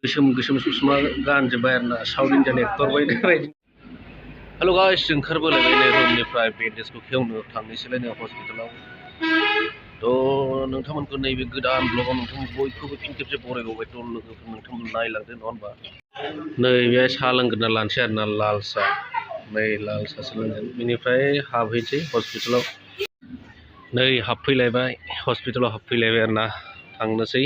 गोसोम गोसोम सुषमा गानजोब्बाय आरो ना साउथ इन्डियान एक्टर बायदि। हेल' गाइस जों ओंखारबोलायबाय रुमनिफ्राय बेन्डेजखौ खेवनो थांनोसैलायनो हस्पिटालाव। थ' नोंथांमोनखौ नैबे गोदान ब्लगाव नोंथांमोन बयखौबो फिन खेबसे बरायबावबाय। थ' लोगोफोर नोंथांमोन नायलांदो नङा होनबा। नै बेहाय साहा लोंग्रोना लानोसै आरो ना लाल साहा। नै लाल साहासो लोंगोन बेनिफ्राय हाबहैनोसै हस्पिटालाव। नै हाबफैलायबाय हस्पिटालाव हाबफैलायबाय आरो ना थांनोसै।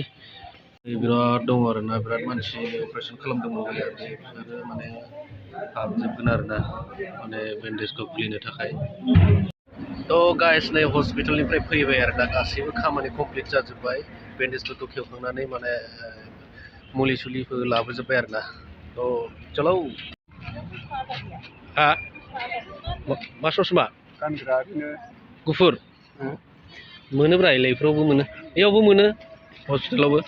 बिराद दङ आरो ना बिराद मानसि अपारेसन खालामदोंमोन आरो माने हाबजोबगोन आरो ना माने बेन्डेजखौ खुलिनो थाखाय। थ' गाइस नै हस्पिटालनिफ्राय फैबाय आरो दा गासैबो खामानि कमप्लिट जाजोब्बाय। बेन्डेजफोरखौ खेवखांनानै माने मुलि सुलिफोर लाबोजोब्बाय आरो ना। थ' चलो हा मा ससमा गानग्रा बिदिनो गुफुर मोनोब्रा इलाइफ्रावबो मोनो बेयावबो मोनो हस्पिटालावबो।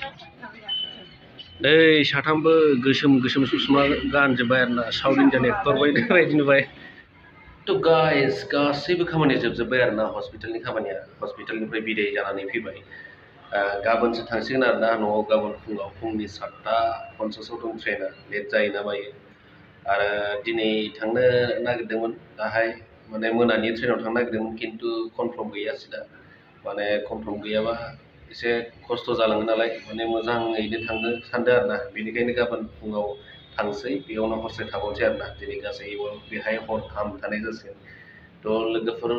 नै साथामबो गोसोम गोसोम सुषमा गानजोब्बाय आरो ना साउथ इन्डियान एक्टर बायदि नुबाय। थ' गाइस गासैबो खामानिया जोबजोब्बाय आरो ना हस्पिटालनि खामानिया हस्पिटालनिफ्राय बिदाय जानानै फैबाय। गाबोनसो थांसिगोन आरो ना न'आव गाबोन फुङाव फुंनि 7:50 दं ट्रेना लेट जायो ना मायो। आरो दिनै थांनो नागिरदोंमोन दाहाय माने मोनानि ट्रेनाव थांनो नागिरदोंमोन खिन्थु कनफार्म गैया सिटा माने कनफार्म गैयाबा एसे खस्थ' जालाङो नालाय माने मोजाङैनो थांनो सानदों आरो ना बेनिखायनो गाबोन फुङाव थांसै बेयावनो हरसे थाबावनोसै आरो ना दिनै गासैबो बेहाय हरथाम थानाय जासिगोन। थ' लोगोफोर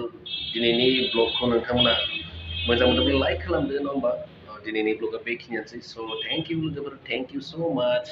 दिनैनि ब्लगखौ नोंथांमोना मोजां मोनोब्ला लाइक खालामदो नङा होमबा। दिनैनि ब्लगा बेखिनियानोसै स' थेंक इउ लोगोफोर थेंक इउ स' माच।